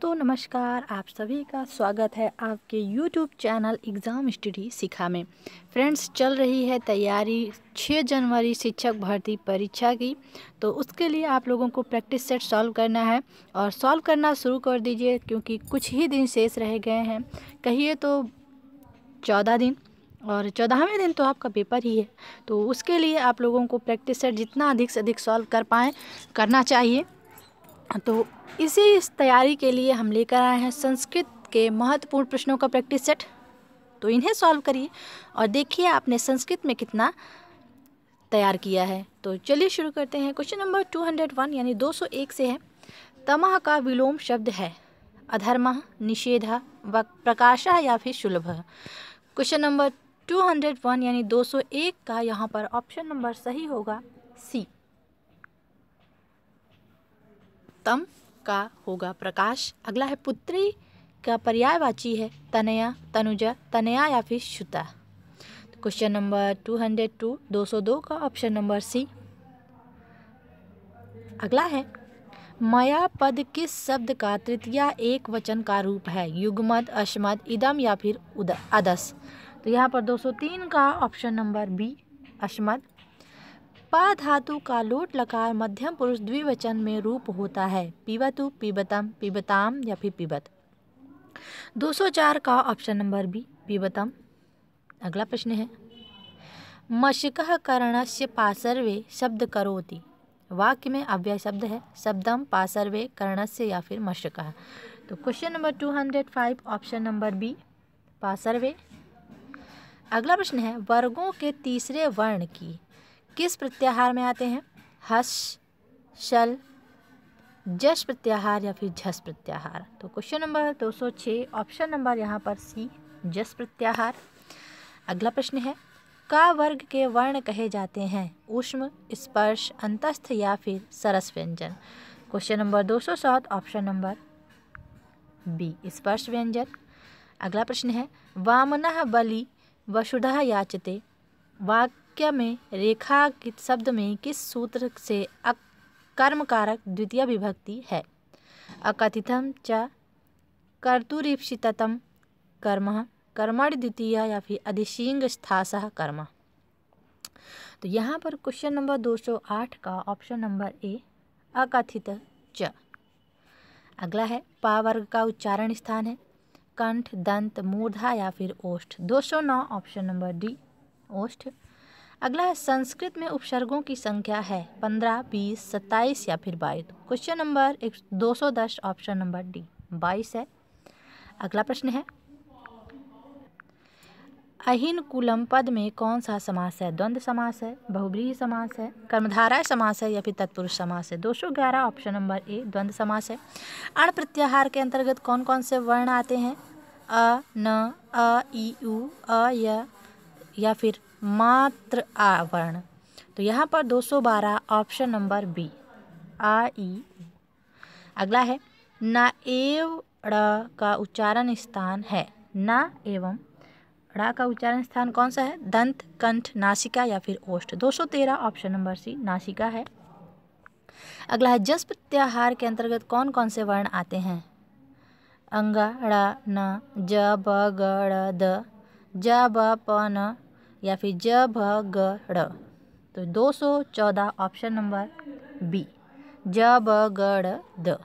दोस्तों नमस्कार, आप सभी का स्वागत है आपके YouTube चैनल एग्ज़ाम स्टडी सिखा में। फ्रेंड्स, चल रही है तैयारी 6 जनवरी शिक्षक भर्ती परीक्षा की। तो उसके लिए आप लोगों को प्रैक्टिस सेट सॉल्व करना है और सॉल्व करना शुरू कर दीजिए, क्योंकि कुछ ही दिन शेष रह गए हैं। कहिए तो 14 दिन, और 14वें दिन तो आपका पेपर ही है। तो उसके लिए आप लोगों को प्रैक्टिस सेट जितना अधिक से अधिक सॉल्व कर पाएँ करना चाहिए। तो इस तैयारी के लिए हम लेकर आए हैं संस्कृत के महत्वपूर्ण प्रश्नों का प्रैक्टिस सेट। तो इन्हें सॉल्व करिए और देखिए आपने संस्कृत में कितना तैयार किया है। तो चलिए शुरू करते हैं। क्वेश्चन नंबर 201 यानी 201 से है। तमः का विलोम शब्द है अधर्मः, निषेधः, प्रकाशः या फिर सुलभः। क्वेश्चन नंबर 201 यानी 201 का यहाँ पर ऑप्शन नंबर सही होगा सी, तम का होगा प्रकाश। अगला है पुत्री का पर्यायवाची है तनया, तनुजा, तनया या फिर श्रुता। तो क्वेश्चन नंबर 202 202 का ऑप्शन नंबर सी। अगला है मया पद किस शब्द का तृतीया एक वचन का रूप है, युग्मद, अस्मद, इदम या फिर अदस। तो यहाँ पर 203 का ऑप्शन नंबर बी, अस्मद। पा धातु का लोट लकार मध्यम पुरुष द्विवचन में रूप होता है पीबतु, पीबतम, पीबताम या फिर पीबत। 204 का ऑप्शन नंबर बी, पीबतम। अगला प्रश्न है मशकः करणस्य पार्श्वे शब्द करोति। वाक्य में अव्यय शब्द है शब्दम पार्श्वे करणस्य या फिर मशकः। तो question number 205 option number B, पार्श्वे। अगला प्रश्न है वर्गों के तीसरे वर्ण की किस प्रत्याहार में आते हैं, हस, शल, जस प्रत्याहार या फिर झस प्रत्याहार। तो क्वेश्चन नंबर 206 ऑप्शन नंबर यहाँ पर सी, जस प्रत्याहार। अगला प्रश्न है का वर्ग के वर्ण कहे जाते हैं ऊष्म, स्पर्श, अंतस्थ या फिर सरस व्यंजन। Question number 207 option number B, स्पर्श व्यंजन। अगला प्रश्न है वामनः बलि वसुधः याचते। वाक्य में रेखांकित शब्द में किस सूत्र से कर्मकारक द्वितीय विभक्ति है, अकथितम च, कर्तुरीप्सितम कर्मः, कर्मणि द्वितीय या फिर अधिशींग स्थासः कर्म। तो यहाँ पर क्वेश्चन नंबर 208 का ऑप्शन नंबर ए, अकथित च। अगला है पा वर्ग का उच्चारण स्थान है कंठ, दंत, मूर्धा या फिर ओष्ठ। 209 ऑप्शन नंबर डी, ओष्ठ। अगला है संस्कृत में उपसर्गों की संख्या है 15, 20, 27 या फिर 22। Question number 210 option number D, 22 है। अगला प्रश्न है अहिन कुलम पद में कौन सा समास है, द्वंद्व समास है, बहुब्रीहि समास है, कर्मधारय समास है या फिर तत्पुरुष समास है। 211 ऑप्शन नंबर ए, द्वंद्व समास है। अण प्रत्याहार के अंतर्गत कौन कौन से वर्ण आते हैं, अ, न, अ, ई, उ, अ, या फिर मात्र आ वर्ण। तो यहाँ पर 212 ऑप्शन नंबर बी, आ, ई। अगला है ना एव ड़ का उच्चारण स्थान है, ना एवं ड़ का उच्चारण स्थान कौन सा है, दंत, कंठ, नासिका या फिर ओष्ठ। 213 ऑप्शन नंबर सी, नासिका है। अगला है जस प्रत्याहार के अंतर्गत कौन कौन से वर्ण आते हैं, अंग, ड़, न, ज, ब, ग, ड़, द, ज, ब, प, न या फिर ज, भ, ग, ड़। तो 214 ऑप्शन नंबर बी, ज, ब, ग, ड़, द।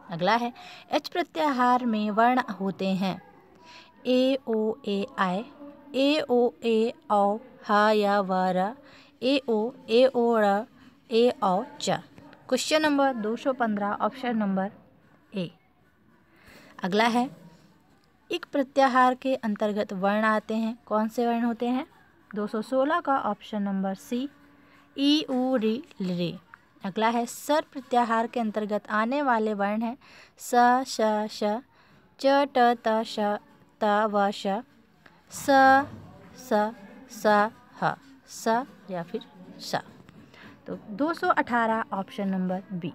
अगला है एच प्रत्याहार में वर्ण होते हैं ए, ओ, ए, आई, ए, ओ, ए, औ, ह या व, र, ए, ओ, ड़, ए, औ, च। Question number 215 option number A. अगला है इक प्रत्याहार के अंतर्गत वर्ण आते हैं, कौन से वर्ण होते हैं। 216 का ऑप्शन नंबर सी, ई, उ, री, रे। अगला है सर प्रत्याहार के अंतर्गत आने वाले वर्ण हैं स, श, श, च, ट, त, श, त, व, श, स, ह, स या फिर स। तो 218 ऑप्शन नंबर बी।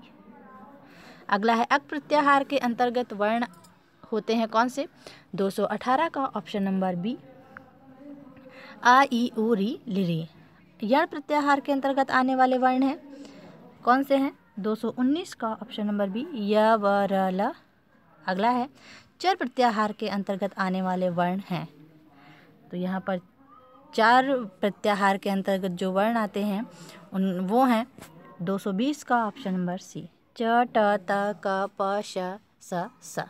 अगला है अक प्रत्याहार के अंतर्गत वर्ण होते हैं कौन से, 218 का ऑप्शन नंबर बी, आ, ई, उ, री, रे। यण प्रत्याहार के अंतर्गत आने वाले वर्ण हैं कौन से हैं, 219 का ऑप्शन नंबर बी, य, व, र, ल, अगला है चर प्रत्याहार के अंतर्गत आने वाले वर्ण हैं। तो यहाँ पर 4 प्रत्याहार के अंतर्गत जो वर्ण आते हैं वो हैं 220 का ऑप्शन नंबर सी, च ट त क प श स।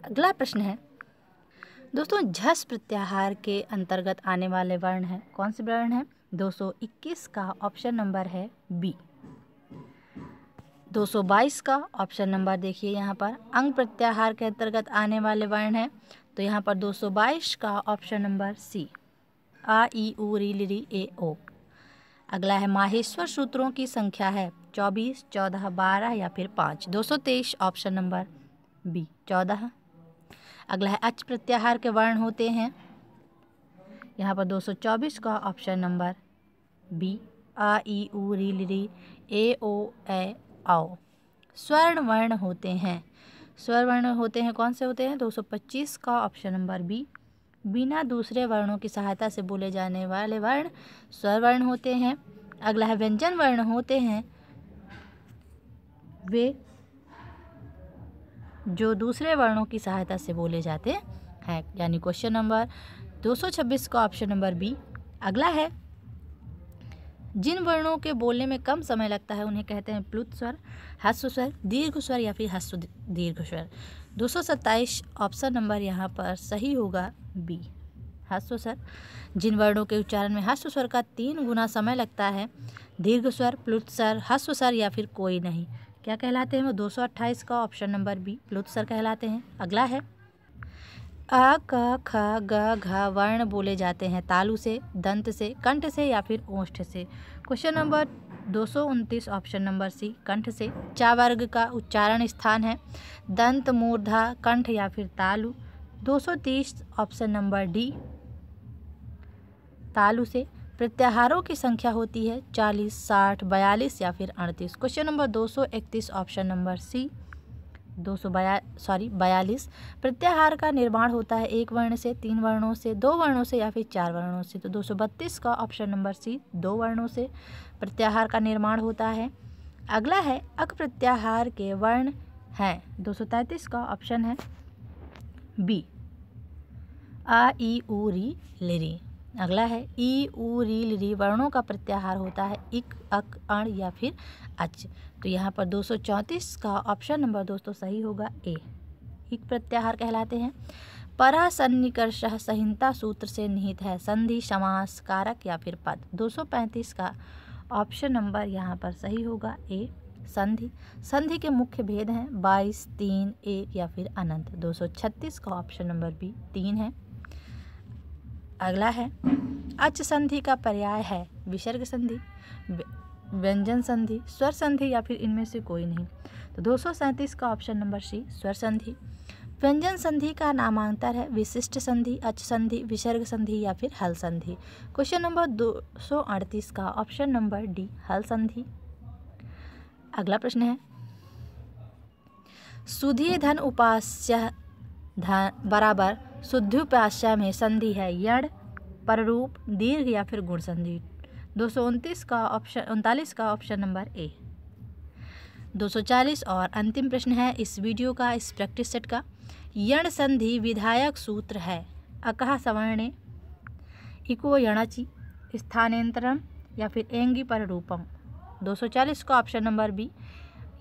अगला प्रश्न है दोस्तों झस प्रत्याहार के अंतर्गत आने वाले वर्ण हैं, कौन से वर्ण हैं? 221 का ऑप्शन नंबर है बी। 222 का ऑप्शन नंबर देखिए यहाँ पर अंग प्रत्याहार के अंतर्गत आने वाले वर्ण हैं, तो यहाँ पर 222 का ऑप्शन नंबर सी, आ ई उ री ली ए ओ। अगला है माहेश्वर सूत्रों की संख्या है 24, 14, 12 या फिर 5। 223 ऑप्शन नंबर बी 14। अगला है अच प्रत्याहार के वर्ण होते हैं, यहाँ पर 224 का ऑप्शन नंबर बी, आ ई उ री ली ए ओ ए आओ। स्वर्ण वर्ण होते हैं, स्वर वर्ण होते हैं, कौन से होते हैं? 225 का ऑप्शन नंबर बी, बिना दूसरे वर्णों की सहायता से बोले जाने वाले वर्ण स्वर वर्ण होते हैं। अगला है व्यंजन वर्ण होते हैं वे जो दूसरे वर्णों की सहायता से बोले जाते हैं, यानी क्वेश्चन नंबर 226 का ऑप्शन नंबर बी। अगला है जिन वर्णों के बोलने में कम समय लगता है उन्हें कहते हैं प्लुत स्वर, ह्रस्व स्वर, दीर्घ स्वर या फिर ह्रस्व दीर्घ स्वर। 227 ऑप्शन नंबर यहाँ पर सही होगा बी, ह्रस्व स्वर। जिन वर्णों के उच्चारण में ह्रस्व स्वर का 3 गुना समय लगता है, दीर्घ स्वर, प्लुत स्वर, ह्रस्व स्वर या फिर कोई नहीं, क्या कहलाते हैं वो? 228 का ऑप्शन नंबर बी, प्लुत स्वर कहलाते हैं। अगला है अ क ख ग घ वर्ण बोले जाते हैं तालु से, दंत से, कंठ से या फिर ओष्ठ से। Question number 229 option number C, कंठ से। चा वर्ग का उच्चारण स्थान है दंत, मूर्धा, कंठ या फिर तालु। 230 ऑप्शन नंबर डी, तालु से। प्रत्याहारों की संख्या होती है 40, 60, 42 या फिर 38। Question number 231 option number C, 42। प्रत्याहार का निर्माण होता है 1 वर्ण से, 3 वर्णों से, 2 वर्णों से या फिर 4 वर्णों से। तो 232 का ऑप्शन नंबर सी, 2 वर्णों से प्रत्याहार का निर्माण होता है। अगला है अक प्रत्याहार के वर्ण हैं, 233 का ऑप्शन है बी, आ ई उ री लिरी। अगला है ई उ री ली वर्णों का प्रत्याहार होता है इक, अक, अण या फिर अच। तो यहाँ पर 234 का ऑप्शन नंबर दोस्तों सही होगा ए, इक प्रत्याहार कहलाते हैं। परा सन्निकर्ष संहिता सूत्र से निहित है संधि, समास, कारक या फिर पद। 235 का ऑप्शन नंबर यहाँ पर सही होगा ए, संधि। संधि के मुख्य भेद हैं 22, 3, 1 या फिर अनंत। 236 का ऑप्शन नंबर बी 3 है। अगला है अच संधि का पर्याय है विसर्ग संधि, व्यंजन संधि, स्वर संधि या फिर इनमें से कोई नहीं। तो 237 का ऑप्शन नंबर सी, स्वर संधि। व्यंजन संधि का नामांतर है विशिष्ट संधि, अच संधि, विसर्ग संधि या फिर हल संधि। क्वेश्चन नंबर 238 का ऑप्शन नंबर डी, हल संधि। अगला प्रश्न है सुधी धन उपास्य धन बराबर शुद्धोपास्य में संधि है यण, पररूप, दीर्घ या फिर गुण संधि। 239 का ऑप्शन नंबर ए। 240 और अंतिम प्रश्न है इस वीडियो का, इस प्रैक्टिस सेट का। यण संधि विधायक सूत्र है अकः सवर्णे, इको यणाचि, स्थानांतरम या फिर एंगी पररूपम। 240 का ऑप्शन नंबर बी,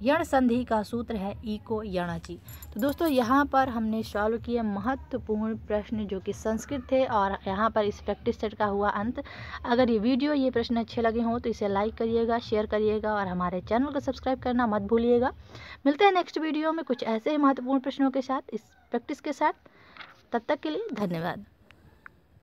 यण संधि का सूत्र है इको यणाचि। तो दोस्तों यहाँ पर हमने सॉल्व किए महत्वपूर्ण प्रश्न जो कि संस्कृत थे और यहाँ पर इस प्रैक्टिस सेट का हुआ अंत। अगर ये वीडियो, ये प्रश्न अच्छे लगे हों तो इसे लाइक करिएगा, शेयर करिएगा और हमारे चैनल को सब्सक्राइब करना मत भूलिएगा। मिलते हैं नेक्स्ट वीडियो में कुछ ऐसे ही महत्वपूर्ण प्रश्नों के साथ, इस प्रैक्टिस के साथ। तब तक के लिए धन्यवाद।